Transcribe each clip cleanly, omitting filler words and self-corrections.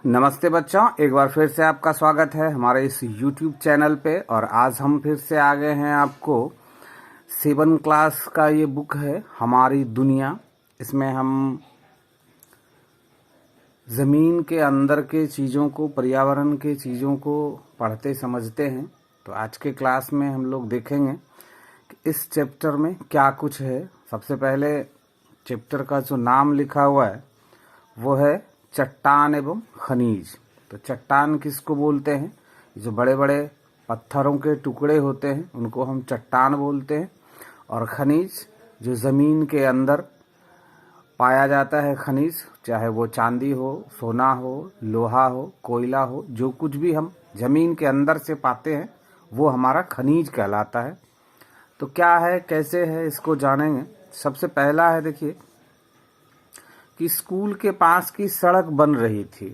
नमस्ते बच्चों, एक बार फिर से आपका स्वागत है हमारे इस YouTube चैनल पे। और आज हम फिर से आ गए हैं आपको 7 क्लास का ये बुक है हमारी दुनिया। इसमें हम ज़मीन के अंदर के चीज़ों को, पर्यावरण के चीज़ों को पढ़ते समझते हैं। तो आज के क्लास में हम लोग देखेंगे कि इस चैप्टर में क्या कुछ है। सबसे पहले चैप्टर का जो नाम लिखा हुआ है वो है चट्टान एवं खनिज। तो चट्टान किसको बोलते हैं? जो बड़े बड़े पत्थरों के टुकड़े होते हैं उनको हम चट्टान बोलते हैं। और खनिज जो ज़मीन के अंदर पाया जाता है खनिज, चाहे वो चांदी हो, सोना हो, लोहा हो, कोयला हो, जो कुछ भी हम ज़मीन के अंदर से पाते हैं वो हमारा खनिज कहलाता है। तो क्या है, कैसे है, इसको जानेंगे। सबसे पहला है, देखिए कि स्कूल के पास की सड़क बन रही थी।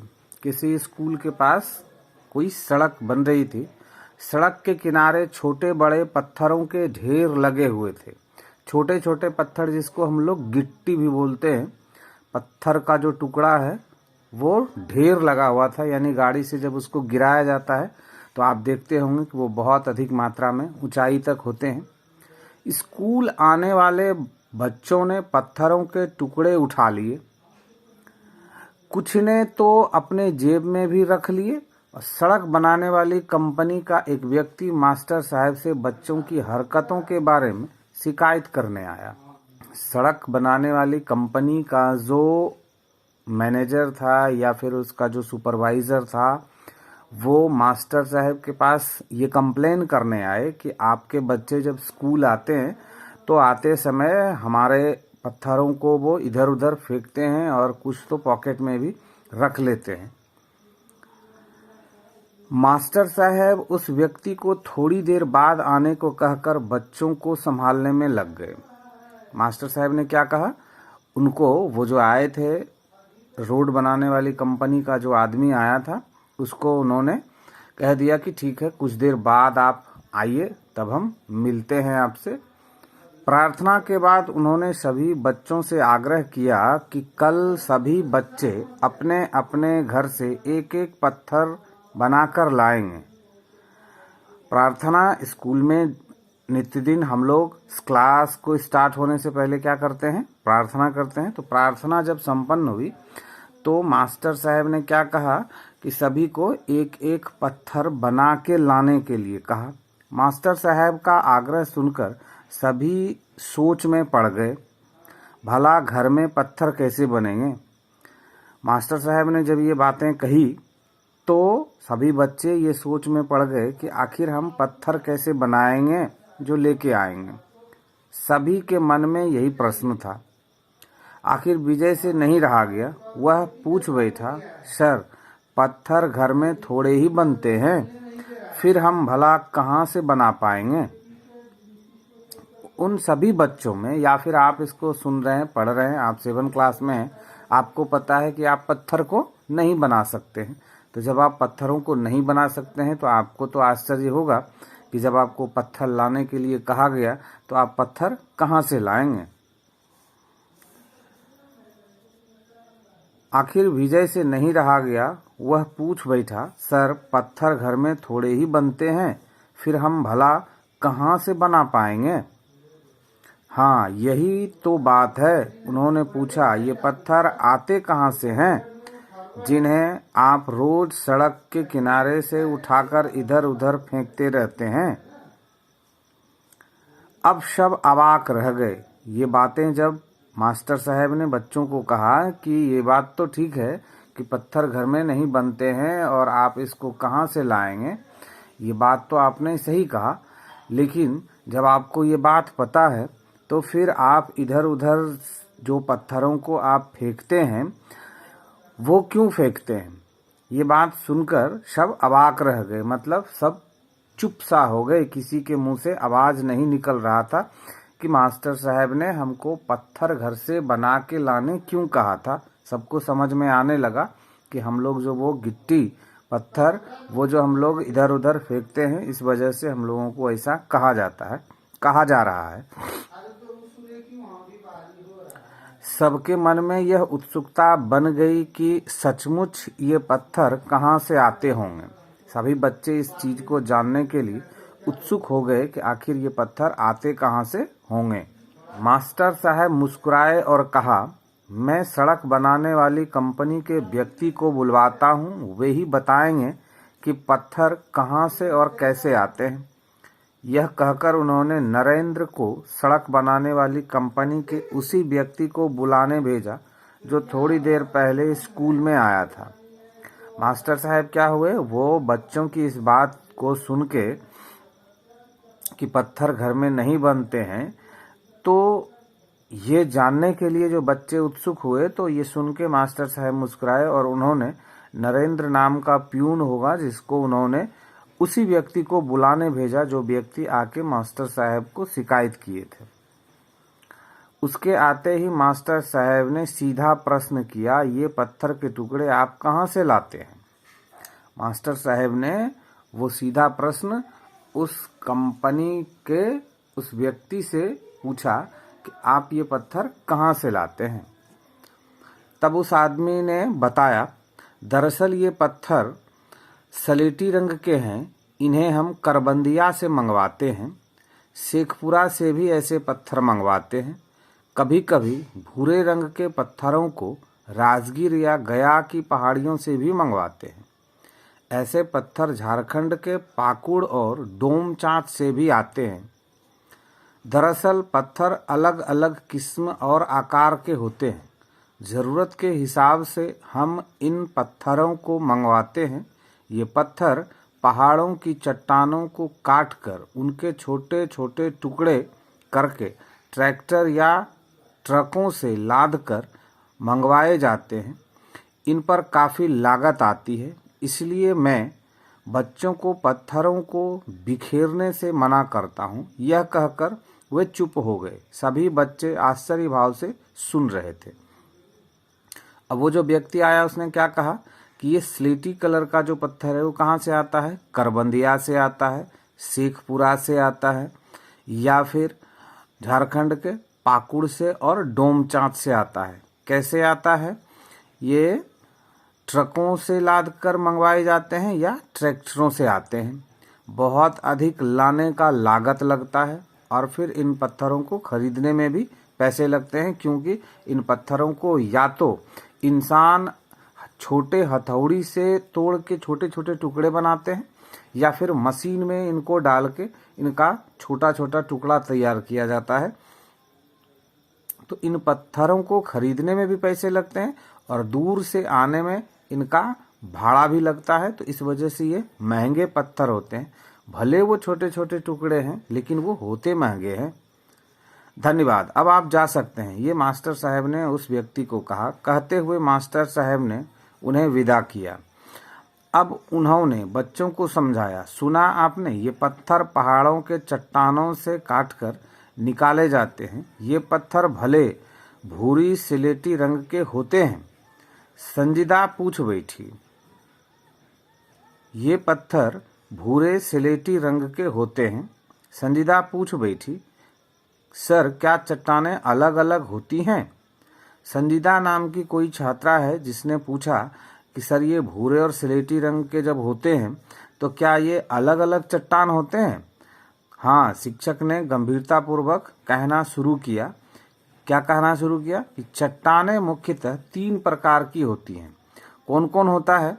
किसी स्कूल के पास कोई सड़क बन रही थी। सड़क के किनारे छोटे बड़े पत्थरों के ढेर लगे हुए थे। छोटे छोटे पत्थर, जिसको हम लोग गिट्टी भी बोलते हैं, पत्थर का जो टुकड़ा है वो ढेर लगा हुआ था। यानी गाड़ी से जब उसको गिराया जाता है तो आप देखते होंगे कि वो बहुत अधिक मात्रा में ऊंचाई तक होते हैं। स्कूल आने वाले बच्चों ने पत्थरों के टुकड़े उठा लिए, कुछ ने तो अपने जेब में भी रख लिए। और सड़क बनाने वाली कंपनी का एक व्यक्ति मास्टर साहब से बच्चों की हरकतों के बारे में शिकायत करने आया। सड़क बनाने वाली कंपनी का जो मैनेजर था या फिर उसका जो सुपरवाइज़र था, वो मास्टर साहब के पास ये कंप्लेन करने आए कि आपके बच्चे जब स्कूल आते हैं तो आते समय हमारे पत्थरों को वो इधर उधर फेंकते हैं और कुछ तो पॉकेट में भी रख लेते हैं। मास्टर साहब उस व्यक्ति को थोड़ी देर बाद आने को कहकर बच्चों को संभालने में लग गए। मास्टर साहब ने क्या कहा, उनको, वो जो आए थे रोड बनाने वाली कंपनी का जो आदमी आया था, उसको उन्होंने कह दिया कि ठीक है, कुछ देर बाद आप आइए, तब हम मिलते हैं आपसे। प्रार्थना के बाद उन्होंने सभी बच्चों से आग्रह किया कि कल सभी बच्चे अपने अपने घर से एक एक पत्थर बनाकर लाएंगे। प्रार्थना स्कूल में नित्यदिन हम लोग क्लास को स्टार्ट होने से पहले क्या करते हैं? प्रार्थना करते हैं। तो प्रार्थना जब संपन्न हुई तो मास्टर साहब ने क्या कहा कि सभी को एक एक पत्थर बना के लाने के लिए कहा। मास्टर साहब का आग्रह सुनकर सभी सोच में पड़ गए, भला घर में पत्थर कैसे बनेंगे। मास्टर साहब ने जब ये बातें कही तो सभी बच्चे ये सोच में पड़ गए कि आखिर हम पत्थर कैसे बनाएंगे जो लेके आएंगे। सभी के मन में यही प्रश्न था। आखिर विजय से नहीं रहा गया, वह पूछ बैठा, सर, पत्थर घर में थोड़े ही बनते हैं, फिर हम भला कहाँ से बना पाएंगे। उन सभी बच्चों में, या फिर आप इसको सुन रहे हैं, पढ़ रहे हैं, आप 7 क्लास में हैं, आपको पता है कि आप पत्थर को नहीं बना सकते हैं। तो जब आप पत्थरों को नहीं बना सकते हैं तो आपको तो आश्चर्य होगा कि जब आपको पत्थर लाने के लिए कहा गया तो आप पत्थर कहाँ से लाएंगे। आखिर विजय से नहीं रहा गया, वह पूछ बैठा, सर, पत्थर घर में थोड़े ही बनते हैं, फिर हम भला कहाँ से बना पाएंगे। हाँ, यही तो बात है। उन्होंने पूछा, ये पत्थर आते कहाँ से हैं जिन्हें आप रोज सड़क के किनारे से उठाकर इधर उधर फेंकते रहते हैं। अब सब अवाक रह गए। ये बातें जब मास्टर साहब ने बच्चों को कहा कि ये बात तो ठीक है कि पत्थर घर में नहीं बनते हैं और आप इसको कहाँ से लाएंगे, ये बात तो आपने सही कहा, लेकिन जब आपको ये बात पता है तो फिर आप इधर उधर जो पत्थरों को आप फेंकते हैं वो क्यों फेंकते हैं। ये बात सुनकर सब अवाक रह गए, मतलब सब चुप सा हो गए। किसी के मुंह से आवाज़ नहीं निकल रहा था कि मास्टर साहब ने हमको पत्थर घर से बना के लाने क्यों कहा था। सबको समझ में आने लगा कि हम लोग जो वो गिट्टी, पत्थर, वो जो हम लोग इधर उधर फेंकते हैं, इस वजह से हम लोगों को ऐसा कहा जाता है, कहा जा रहा है। सबके मन में यह उत्सुकता बन गई कि सचमुच ये पत्थर कहाँ से आते होंगे। सभी बच्चे इस चीज को जानने के लिए उत्सुक हो गए कि आखिर ये पत्थर आते कहाँ से होंगे। मास्टर साहब मुस्कुराए और कहा, मैं सड़क बनाने वाली कंपनी के व्यक्ति को बुलवाता हूँ, वे ही बताएंगे कि पत्थर कहाँ से और कैसे आते हैं। यह कहकर उन्होंने नरेंद्र को सड़क बनाने वाली कंपनी के उसी व्यक्ति को बुलाने भेजा जो थोड़ी देर पहले स्कूल में आया था। मास्टर साहब क्या हुए, वो बच्चों की इस बात को सुन के कि पत्थर घर में नहीं बनते हैं, तो ये जानने के लिए जो बच्चे उत्सुक हुए, तो ये सुन के मास्टर साहब मुस्कुराए और उन्होंने नरेंद्र नाम का प्यून होगा जिसको उन्होंने उसी व्यक्ति को बुलाने भेजा जो व्यक्ति आके मास्टर साहब को शिकायत किए थे। उसके आते ही मास्टर साहब ने सीधा प्रश्न किया, ये पत्थर के टुकड़े आप कहाँ से लाते हैं? मास्टर साहब ने वो सीधा प्रश्न उस कंपनी के उस व्यक्ति से पूछा कि आप ये पत्थर कहाँ से लाते हैं। तब उस आदमी ने बताया, दरअसल ये पत्थर सलेटी रंग के हैं, इन्हें हम करबंदिया से मंगवाते हैं, शेखपुरा से भी ऐसे पत्थर मंगवाते हैं, कभी कभी भूरे रंग के पत्थरों को राजगीर या गया की पहाड़ियों से भी मंगवाते हैं। ऐसे पत्थर झारखंड के पाकुड़ और डोमचांच से भी आते हैं। दरअसल पत्थर अलग अलग किस्म और आकार के होते हैं। ज़रूरत के हिसाब से हम इन पत्थरों को मंगवाते हैं। ये पत्थर पहाड़ों की चट्टानों को काटकर उनके छोटे छोटे टुकड़े करके ट्रैक्टर या ट्रकों से लादकर मंगवाए जाते हैं। इन पर काफ़ी लागत आती है, इसलिए मैं बच्चों को पत्थरों को बिखेरने से मना करता हूँ। यह कहकर वे चुप हो गए। सभी बच्चे आश्चर्य भाव से सुन रहे थे। अब वो जो व्यक्ति आया उसने क्या कहा कि ये स्लेटी कलर का जो पत्थर है वो कहाँ से आता है? करबंदिया से आता है, शेखपुरा से आता है, या फिर झारखंड के पाकुड़ से और डोमचांच से आता है। कैसे आता है? ये ट्रकों से लाद कर मंगवाए जाते हैं या ट्रैक्टरों से आते हैं। बहुत अधिक लाने का लागत लगता है और फिर इन पत्थरों को खरीदने में भी पैसे लगते हैं, क्योंकि इन पत्थरों को या तो इंसान छोटे हथौड़ी से तोड़ के छोटे छोटे टुकड़े बनाते हैं या फिर मशीन में इनको डाल के इनका छोटा छोटा टुकड़ा तैयार किया जाता है। तो इन पत्थरों को खरीदने में भी पैसे लगते हैं और दूर से आने में इनका भाड़ा भी लगता है। तो इस वजह से ये महंगे पत्थर होते हैं। भले वो छोटे छोटे टुकड़े हैं लेकिन वो होते महंगे हैं। धन्यवाद, अब आप जा सकते हैं, ये मास्टर साहब ने उस व्यक्ति को कहा। कहते हुए मास्टर साहब ने उन्हें विदा किया। अब उन्होंने बच्चों को समझाया, सुना आपने, ये पत्थर पहाड़ों के चट्टानों से काटकर निकाले जाते हैं। ये पत्थर भले भूरी सिलेटी रंग के होते हैं। संजीदा पूछ बैठी, ये पत्थर भूरे सिलेटी रंग के होते हैं। संजीदा पूछ बैठी, सर क्या चट्टानें अलग अलग होती हैं? संजीदा नाम की कोई छात्रा है जिसने पूछा कि सर ये भूरे और सिलेटी रंग के जब होते हैं तो क्या ये अलग अलग चट्टान होते हैं? हाँ, शिक्षक ने गंभीरतापूर्वक कहना शुरू किया। क्या कहना शुरू किया कि चट्टानें मुख्यतः 3 प्रकार की होती हैं। कौन कौन होता है?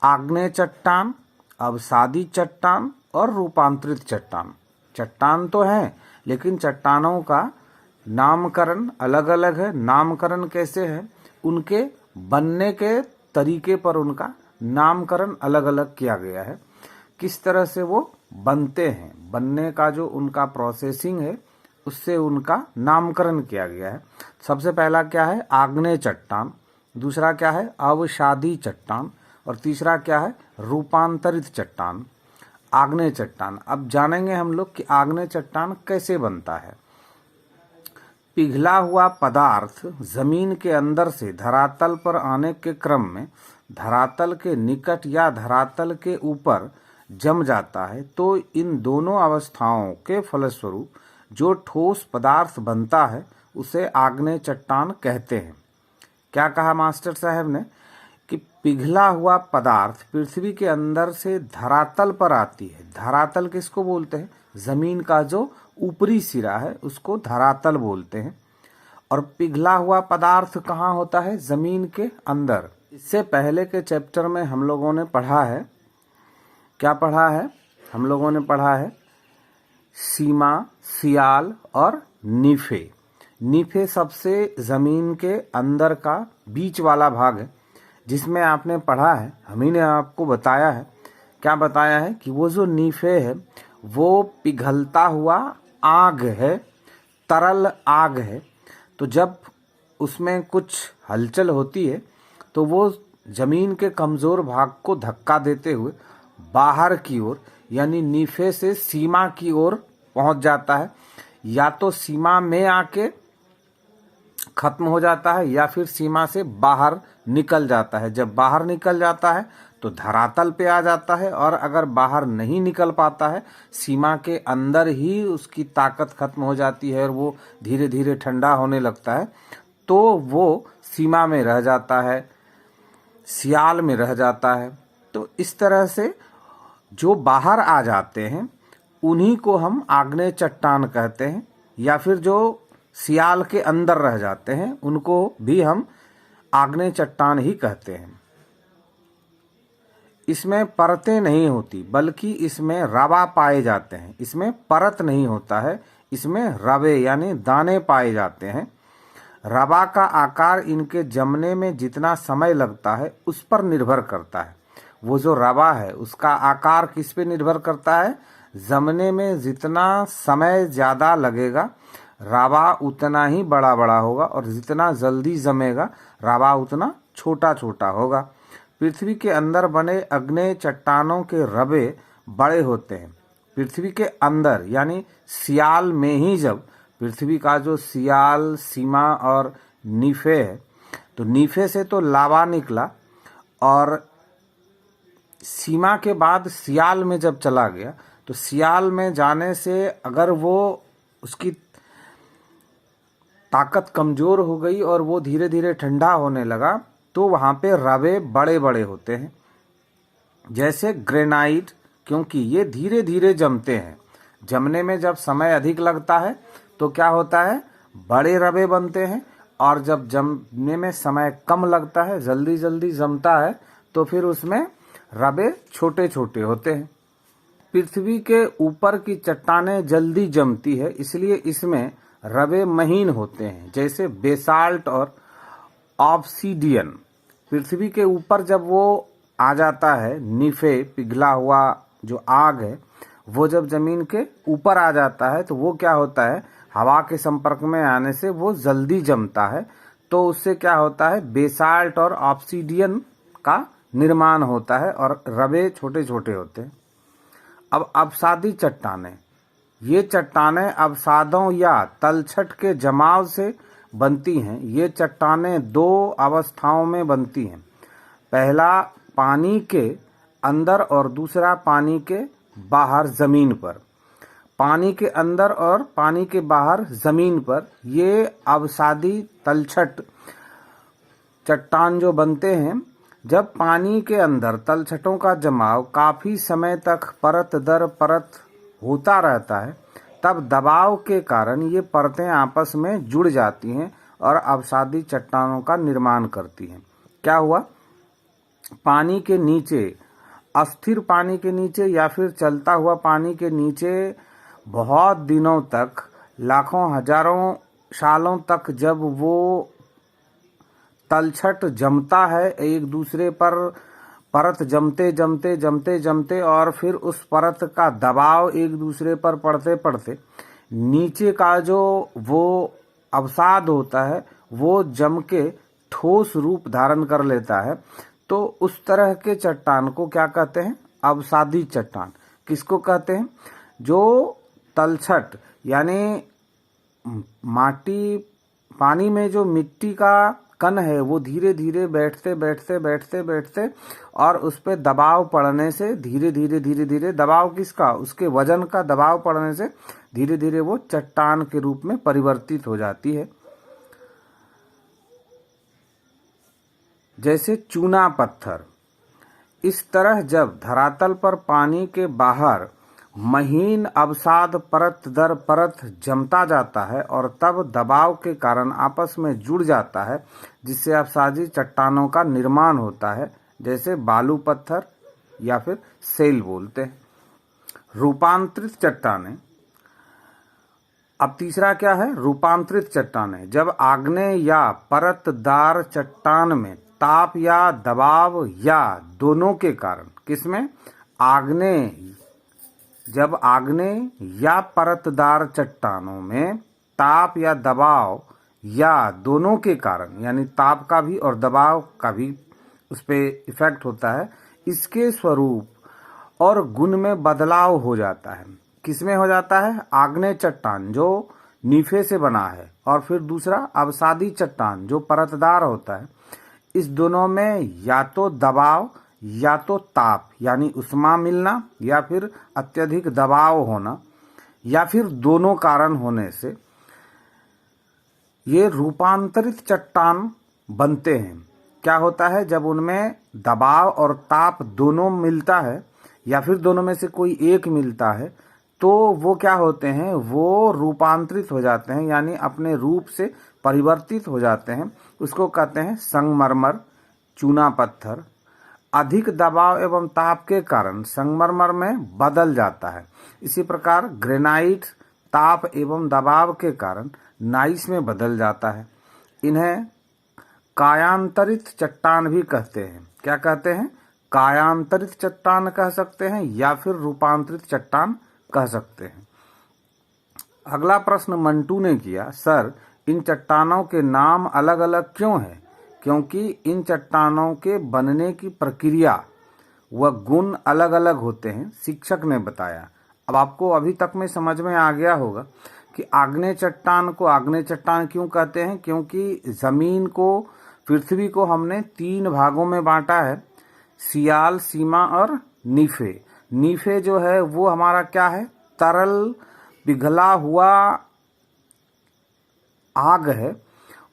आग्नेय चट्टान, अवसादी चट्टान और रूपांतरित चट्टान। चट्टान तो हैं लेकिन चट्टानों का नामकरण अलग अलग है। नामकरण कैसे है? उनके बनने के तरीके पर उनका नामकरण अलग अलग किया गया है। किस तरह से वो बनते हैं, बनने का जो उनका प्रोसेसिंग है उससे उनका नामकरण किया गया है। सबसे पहला क्या है? आग्नेय चट्टान। दूसरा क्या है? अवसादी चट्टान। और तीसरा क्या है? रूपांतरित चट्टान। आग्नेय चट्टान, अब जानेंगे हम लोग कि आग्नेय चट्टान कैसे बनता है। पिघला हुआ पदार्थ जमीन के अंदर से धरातल पर आने के क्रम में धरातल के निकट या धरातल के ऊपर जम जाता है, तो इन दोनों अवस्थाओं के फलस्वरूप जो ठोस पदार्थ बनता है उसे आग्नेय चट्टान कहते हैं। क्या कहा मास्टर साहब ने कि पिघला हुआ पदार्थ पृथ्वी के अंदर से धरातल पर आती है। धरातल किसको बोलते हैं? जमीन का जो ऊपरी सिरा है उसको धरातल बोलते हैं। और पिघला हुआ पदार्थ कहाँ होता है? जमीन के अंदर। इससे पहले के चैप्टर में हम लोगों ने पढ़ा है, क्या पढ़ा है? हम लोगों ने पढ़ा है सीमा, सियाल और नीफे। नीफे सबसे जमीन के अंदर का बीच वाला भाग है, जिसमें आपने पढ़ा है, हम ही ने आपको बताया है। क्या बताया है? कि वो जो नीफे है वो पिघलता हुआ आग है, तरल आग है। तो जब उसमें कुछ हलचल होती है तो वो जमीन के कमजोर भाग को धक्का देते हुए बाहर की ओर, यानी नीफे से सीमा की ओर पहुंच जाता है। या तो सीमा में आके खत्म हो जाता है या फिर सीमा से बाहर निकल जाता है। जब बाहर निकल जाता है तो धरातल पे आ जाता है, और अगर बाहर नहीं निकल पाता है, सीमा के अंदर ही उसकी ताकत खत्म हो जाती है और वो धीरे धीरे ठंडा होने लगता है, तो वो सीमा में रह जाता है, सियाल में रह जाता है। तो इस तरह से जो बाहर आ जाते हैं उन्हीं को हम आग्नेय चट्टान कहते हैं, या फिर जो सियाल के अंदर रह जाते हैं उनको भी हम आग्नेय चट्टान ही कहते हैं। इसमें परतें नहीं होती, बल्कि इसमें रवा पाए जाते हैं। इसमें परत नहीं होता है, इसमें रवे यानी दाने पाए जाते हैं। रवा का आकार इनके जमने में जितना समय लगता है उस पर निर्भर करता है। वो जो रवा है उसका आकार किस पे निर्भर करता है? जमने में जितना समय ज़्यादा लगेगा रवा उतना ही बड़ा बड़ा होगा, और जितना जल्दी जमेगा रवा उतना छोटा छोटा होगा। पृथ्वी के अंदर बने आग्नेय चट्टानों के रवे बड़े होते हैं। पृथ्वी के अंदर यानी सियाल में ही, जब पृथ्वी का जो सियाल, सीमा और नीफे है, तो नीफे से तो लावा निकला, और सीमा के बाद सियाल में जब चला गया तो सियाल में जाने से अगर वो उसकी ताकत कमजोर हो गई और वो धीरे धीरे ठंडा होने लगा, तो वहाँ पे रवे बड़े बड़े होते हैं, जैसे ग्रेनाइट। क्योंकि ये धीरे धीरे जमते हैं, जमने में जब समय अधिक लगता है तो क्या होता है? बड़े रवे बनते हैं, और जब जमने में समय कम लगता है, जल्दी जल्दी जमता है, तो फिर उसमें रवे छोटे छोटे होते हैं। पृथ्वी के ऊपर की चट्टानें जल्दी जमती है, इसलिए इसमें रवे महीन होते हैं, जैसे बेसाल्ट और ऑब्सीडियन। पृथ्वी के ऊपर जब वो आ जाता है, नीफे पिघला हुआ जो आग है वो जब जमीन के ऊपर आ जाता है तो वो क्या होता है? हवा के संपर्क में आने से वो जल्दी जमता है, तो उससे क्या होता है? बेसाल्ट और ऑब्सीडियन का निर्माण होता है, और रवे छोटे छोटे होते हैं। अब अवसादी चट्टानें, ये चट्टानें अवसादों या तलछट के जमाव से बनती हैं। ये चट्टानें दो अवस्थाओं में बनती हैं, पहला पानी के अंदर और दूसरा पानी के बाहर जमीन पर। पानी के अंदर और पानी के बाहर जमीन पर ये अवसादी तलछट चट्टान जो बनते हैं, जब पानी के अंदर तलछटों का जमाव काफी समय तक परत दर परत होता रहता है, तब दबाव के कारण ये परतें आपस में जुड़ जाती हैं और अवसादी चट्टानों का निर्माण करती हैं। क्या हुआ? पानी के नीचे, अस्थिर पानी के नीचे या फिर चलता हुआ पानी के नीचे बहुत दिनों तक, लाखों हजारों सालों तक जब वो तलछट जमता है, एक दूसरे पर परत जमते जमते जमते जमते, और फिर उस परत का दबाव एक दूसरे पर पड़ते पड़ते नीचे का जो वो अवसाद होता है वो जम के ठोस रूप धारण कर लेता है। तो उस तरह के चट्टान को क्या कहते हैं? अवसादी चट्टान। किसको कहते हैं? जो तलछट यानी माटी, पानी में जो मिट्टी का कण है वो धीरे धीरे बैठते बैठते बैठते बैठते और उस पर दबाव पड़ने से धीरे धीरे धीरे धीरे, दबाव किसका? उसके वजन का दबाव पड़ने से धीरे धीरे वो चट्टान के रूप में परिवर्तित हो जाती है। जैसे चूना पत्थर। इस तरह जब धरातल पर पानी के बाहर महीन अवसाद परत दर परत जमता जाता है और तब दबाव के कारण आपस में जुड़ जाता है, जिससे अवसादी चट्टानों का निर्माण होता है, जैसे बालू पत्थर या फिर सेल बोलते हैं। रूपांतरित चट्टानें। अब तीसरा क्या है? रूपांतरित चट्टानें। जब आग्नेय या परतदार चट्टान में ताप या दबाव या दोनों के कारण, किसमें? आग्नेय। जब आग्नेय या परतदार चट्टानों में ताप या दबाव या दोनों के कारण, यानी ताप का भी और दबाव का भी उस पर इफेक्ट होता है, इसके स्वरूप और गुण में बदलाव हो जाता है। किसमें हो जाता है? आग्नेय चट्टान जो नीफे से बना है, और फिर दूसरा अवसादी चट्टान जो परतदार होता है। इस दोनों में या तो दबाव या तो ताप यानी उष्मा मिलना, या फिर अत्यधिक दबाव होना, या फिर दोनों कारण होने से ये रूपांतरित चट्टान बनते हैं। क्या होता है? जब उनमें दबाव और ताप दोनों मिलता है, या फिर दोनों में से कोई एक मिलता है, तो वो क्या होते हैं? वो रूपांतरित हो जाते हैं, यानी अपने रूप से परिवर्तित हो जाते हैं। उसको कहते हैं संगमरमर, चूना पत्थर। अधिक दबाव एवं ताप के कारण संगमरमर में बदल जाता है। इसी प्रकार ग्रेनाइट ताप एवं दबाव के कारण नाइस में बदल जाता है। इन्हें कायांतरित चट्टान भी कहते हैं। क्या कहते हैं? कायांतरित चट्टान कह सकते हैं, या फिर रूपांतरित चट्टान कह सकते हैं। अगला प्रश्न मंटू ने किया, सर इन चट्टानों के नाम अलग अलग क्यों हैं? क्योंकि इन चट्टानों के बनने की प्रक्रिया व गुण अलग अलग होते हैं, शिक्षक ने बताया। अब आपको अभी तक में समझ में आ गया होगा कि आग्नेय चट्टान को आग्नेय चट्टान क्यों कहते हैं। क्योंकि जमीन को, पृथ्वी को हमने 3 भागों में बांटा है, सियाल, सीमा और नीफे। नीफे जो है वो हमारा क्या है? तरल पिघला हुआ आग है,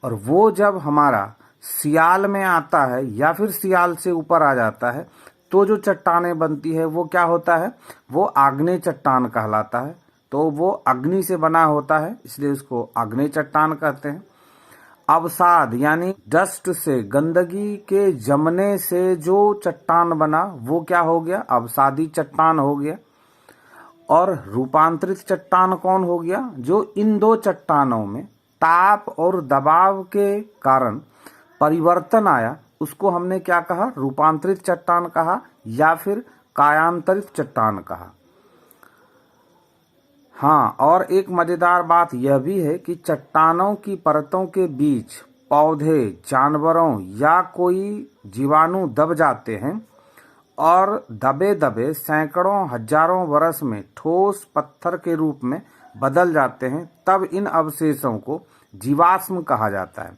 और वो जब हमारा सियाल में आता है या फिर सियाल से ऊपर आ जाता है, तो जो चट्टानें बनती है वो क्या होता है? वो आग्नेय चट्टान कहलाता है। तो वो अग्नि से बना होता है, इसलिए उसको आग्नेय चट्टान कहते हैं। अवसाद यानी डस्ट से, गंदगी के जमने से जो चट्टान बना वो क्या हो गया? अवसादी चट्टान हो गया। और रूपांतरित चट्टान कौन हो गया? जो इन 2 चट्टानों में ताप और दबाव के कारण परिवर्तन आया, उसको हमने क्या कहा? रूपांतरित चट्टान कहा, या फिर कायांतरित चट्टान कहा। हाँ, और एक मजेदार बात यह भी है कि चट्टानों की परतों के बीच पौधे, जानवरों या कोई जीवाणु दब जाते हैं, और दबे दबे सैकड़ों हजारों वर्ष में ठोस पत्थर के रूप में बदल जाते हैं। तब इन अवशेषों को जीवाश्म कहा जाता है।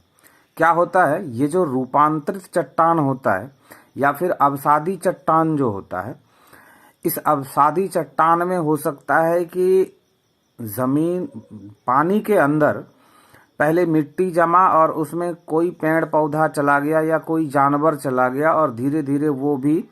क्या होता है? ये जो रूपांतरित चट्टान होता है या फिर अवसादी चट्टान जो होता है, इस अवसादी चट्टान में हो सकता है कि जमीन, पानी के अंदर पहले मिट्टी जमा और उसमें कोई पेड़ पौधा चला गया या कोई जानवर चला गया, और धीरे धीरे वो भी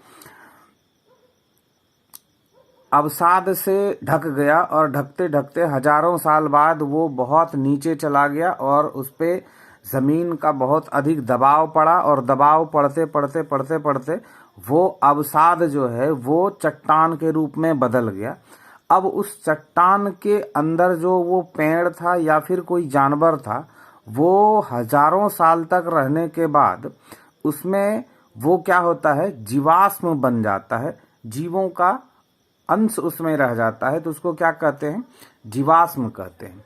अवसाद से ढक गया, और ढकते ढकते हजारों साल बाद वो बहुत नीचे चला गया, और उस पे जमीन का बहुत अधिक दबाव पड़ा, और दबाव पड़ते पड़ते पड़ते पड़ते वो अवसाद जो है वो चट्टान के रूप में बदल गया। अब उस चट्टान के अंदर जो वो पेड़ था या फिर कोई जानवर था, वो हजारों साल तक रहने के बाद उसमें वो क्या होता है? जीवाश्म बन जाता है, जीवों का अंश उसमें रह जाता है, तो उसको क्या कहते हैं? जीवाश्म कहते हैं।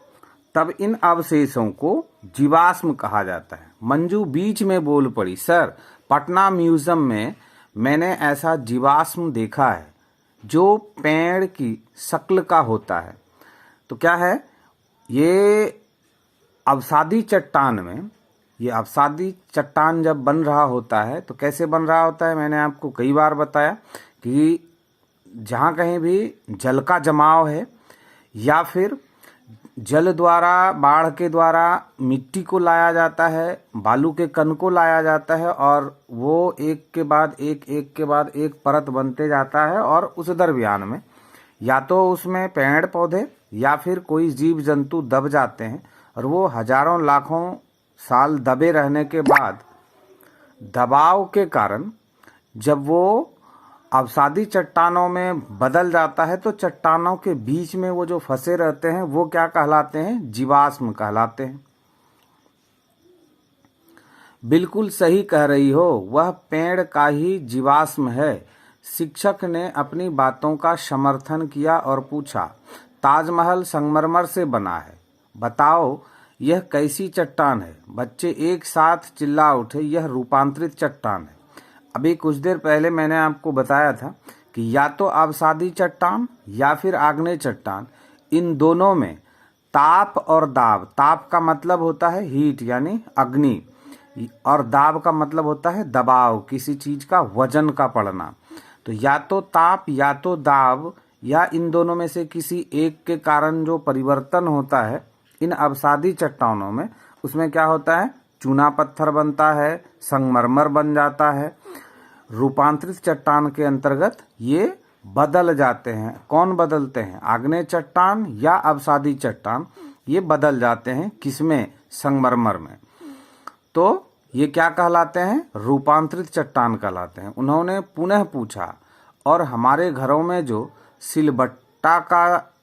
तब इन अवशेषों को जीवाश्म कहा जाता है। मंजू बीच में बोल पड़ी, सर पटना म्यूजियम में मैंने ऐसा जीवाश्म देखा है जो पेड़ की शक्ल का होता है। तो क्या है? ये अवसादी चट्टान में, ये अवसादी चट्टान जब बन रहा होता है तो कैसे बन रहा होता है? मैंने आपको कई बार बताया कि जहाँ कहीं भी जल का जमाव है, या फिर जल द्वारा, बाढ़ के द्वारा मिट्टी को लाया जाता है, बालू के कण को लाया जाता है और वो एक के बाद एक परत बनते जाता है और उस दरमियान में या तो उसमें पेड़ पौधे या फिर कोई जीव जंतु दब जाते हैं और वो हजारों लाखों साल दबे रहने के बाद दबाव के कारण जब वो अवसादी चट्टानों में बदल जाता है तो चट्टानों के बीच में वो जो फंसे रहते हैं वो क्या कहलाते हैं? जीवाश्म कहलाते हैं। बिल्कुल सही कह रही हो, वह पेड़ का ही जीवाश्म है। शिक्षक ने अपनी बातों का समर्थन किया और पूछा, ताजमहल संगमरमर से बना है, बताओ यह कैसी चट्टान है? बच्चे एक साथ चिल्ला उठे, यह रूपांतरित चट्टान है। अभी कुछ देर पहले मैंने आपको बताया था कि या तो अवसादी चट्टान या फिर आग्नेय चट्टान, इन दोनों में ताप और दाब, ताप का मतलब होता है हीट यानी अग्नि, और दाब का मतलब होता है दबाव, किसी चीज का वजन का पड़ना। तो या तो ताप या तो दाब या इन दोनों में से किसी एक के कारण जो परिवर्तन होता है इन अवसादी चट्टानों में, उसमें क्या होता है? चूना पत्थर बनता है, संगमरमर बन जाता है। रूपांतरित चट्टान के अंतर्गत ये बदल जाते हैं। कौन बदलते हैं? आग्नेय चट्टान या अवसादी चट्टान, ये बदल जाते हैं किसमें? संगमरमर में। तो ये क्या कहलाते हैं? रूपांतरित चट्टान कहलाते हैं। उन्होंने पुनः पूछा, और हमारे घरों में जो सिलबट्टा का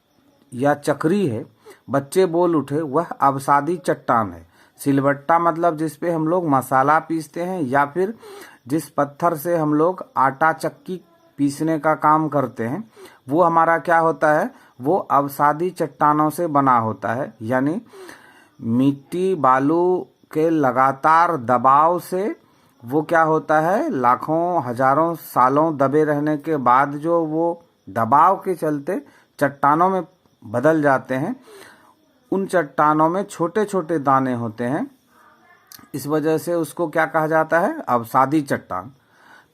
या चक्री है, बच्चे बोल उठे, वह अवसादी चट्टान है। सिलबट्टा मतलब जिस पे हम लोग मसाला पीसते हैं या फिर जिस पत्थर से हम लोग आटा चक्की पीसने का काम करते हैं, वो हमारा क्या होता है? वो अवसादी चट्टानों से बना होता है। यानी मिट्टी बालू के लगातार दबाव से वो क्या होता है? लाखों हजारों सालों दबे रहने के बाद जो वो दबाव के चलते चट्टानों में बदल जाते हैं, उन चट्टानों में छोटे छोटे दाने होते हैं। इस वजह से उसको क्या कहा जाता है? अवसादी चट्टान।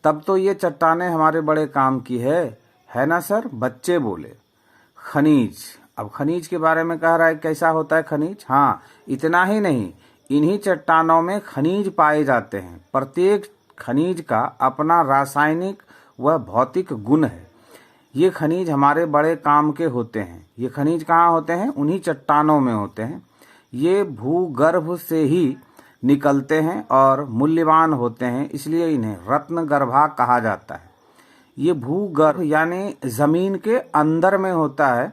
तब तो ये चट्टानें हमारे बड़े काम की है ना सर? बच्चे बोले। खनिज, अब खनिज के बारे में कह रहा है, कैसा होता है खनिज? हाँ, इतना ही नहीं, इन्हीं चट्टानों में खनिज पाए जाते हैं। प्रत्येक खनिज का अपना रासायनिक व भौतिक गुण है। ये खनिज हमारे बड़े काम के होते हैं। ये खनिज कहाँ होते हैं? उन्हीं चट्टानों में होते हैं। ये भूगर्भ से ही निकलते हैं और मूल्यवान होते हैं, इसलिए इन्हें रत्न गर्भा कहा जाता है। ये भूगर्भ यानी जमीन के अंदर में होता है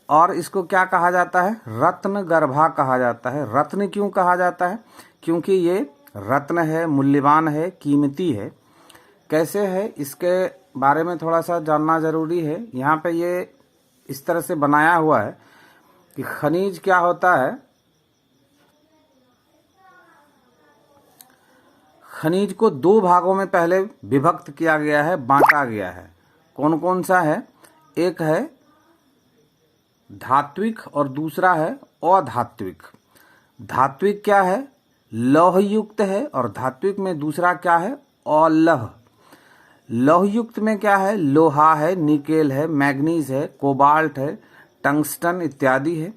और इसको क्या कहा जाता है? रत्न गर्भा कहा जाता है। रत्न क्यों कहा जाता है? क्योंकि ये रत्न है, मूल्यवान है, कीमती है। कैसे है इसके बारे में थोड़ा सा जानना जरूरी है। यहाँ पे ये इस तरह से बनाया हुआ है कि खनिज क्या होता है? खनिज को दो भागों में पहले विभक्त किया गया है, बांटा गया है। कौन कौन सा है? एक है धात्विक और दूसरा है अधात्विक। धात्विक क्या है? लौह युक्त है, और धात्विक में दूसरा क्या है? अलौह। लौह युक्त में क्या है? लोहा है, निकेल है, मैग्नीज है, कोबाल्ट है, टंगस्टन इत्यादि है।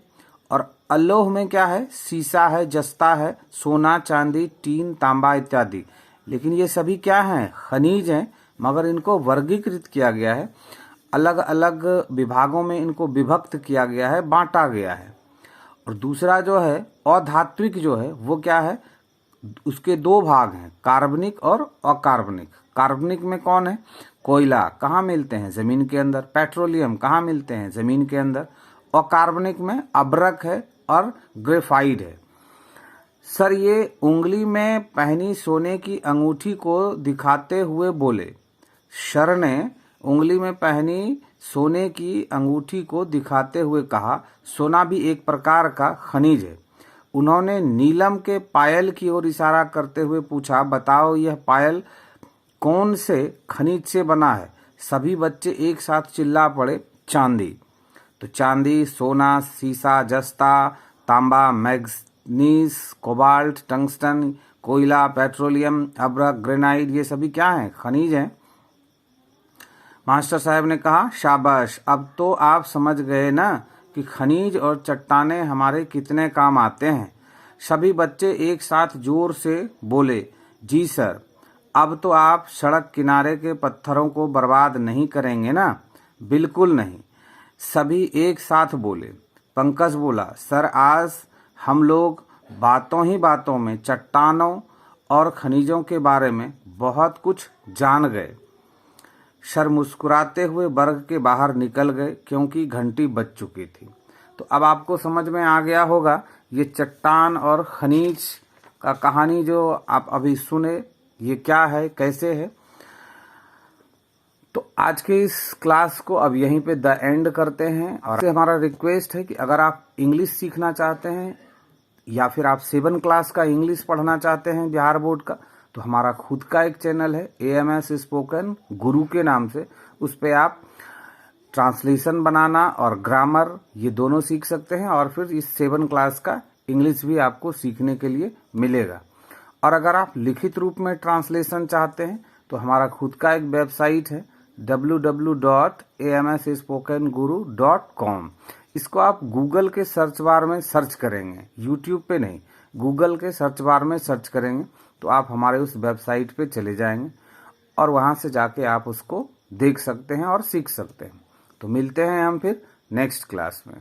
और अलौह में क्या है? सीसा है, जस्ता है, सोना, चांदी, टीन, तांबा इत्यादि। लेकिन ये सभी क्या हैं? खनिज हैं, मगर इनको वर्गीकृत किया गया है, अलग अलग विभागों में इनको विभक्त किया गया है, बांटा गया है। और दूसरा जो है अधात्विक जो है वो क्या है? उसके दो भाग हैं, कार्बनिक और अकार्बनिक। कार्बनिक में कौन है? कोयला। कहाँ मिलते हैं? जमीन के अंदर। पेट्रोलियम कहाँ मिलते हैं? जमीन के अंदर। अकार्बनिक में अब्रक है और ग्रेफाइट है। सर ये उंगली में पहनी सोने की अंगूठी को दिखाते हुए बोले। सर ने उंगली में पहनी सोने की अंगूठी को दिखाते हुए कहा, सोना भी एक प्रकार का खनिज है। उन्होंने नीलम के पायल की ओर इशारा करते हुए पूछा, बताओ यह पायल कौन से खनिज से बना है? सभी बच्चे एक साथ चिल्ला पड़े, चांदी। तो चांदी, सोना, सीसा, जस्ता, तांबा, मैग्नीज, कोबाल्ट, टंगस्टन, कोयला, पेट्रोलियम, अब्रक, ग्रेनाइट, ये सभी क्या हैं? खनिज हैं। मास्टर साहब ने कहा, शाबाश, अब तो आप समझ गए ना कि खनिज और चट्टानें हमारे कितने काम आते हैं। सभी बच्चे एक साथ जोर से बोले, जी सर। अब तो आप सड़क किनारे के पत्थरों को बर्बाद नहीं करेंगे ना? बिल्कुल नहीं। सभी एक साथ बोले। पंकज बोला, सर आज हम लोग बातों ही बातों में चट्टानों और खनिजों के बारे में बहुत कुछ जान गए। सर मुस्कुराते हुए वर्ग के बाहर निकल गए क्योंकि घंटी बज चुकी थी। तो अब आपको समझ में आ गया होगा ये चट्टान और खनिज का कहानी जो आप अभी सुने, ये क्या है, कैसे है। तो आज के इस क्लास को अब यहीं पे द एंड करते हैं। और हमारा रिक्वेस्ट है कि अगर आप इंग्लिश सीखना चाहते हैं या फिर आप 7 क्लास का इंग्लिश पढ़ना चाहते हैं बिहार बोर्ड का, तो हमारा खुद का एक चैनल है AMS स्पोकन गुरु के नाम से। उस पर आप ट्रांसलेशन बनाना और ग्रामर ये दोनों सीख सकते हैं, और फिर इस 7 क्लास का इंग्लिश भी आपको सीखने के लिए मिलेगा। और अगर आप लिखित रूप में ट्रांसलेशन चाहते हैं तो हमारा खुद का एक वेबसाइट है www.amsspokenguru.com। इसको आप गूगल के सर्च बार में सर्च करेंगे, यूट्यूब पे नहीं, गूगल के सर्च बार में सर्च करेंगे तो आप हमारे उस वेबसाइट पे चले जाएंगे और वहाँ से जाके आप उसको देख सकते हैं और सीख सकते हैं। तो मिलते हैं हम फिर नेक्स्ट क्लास में।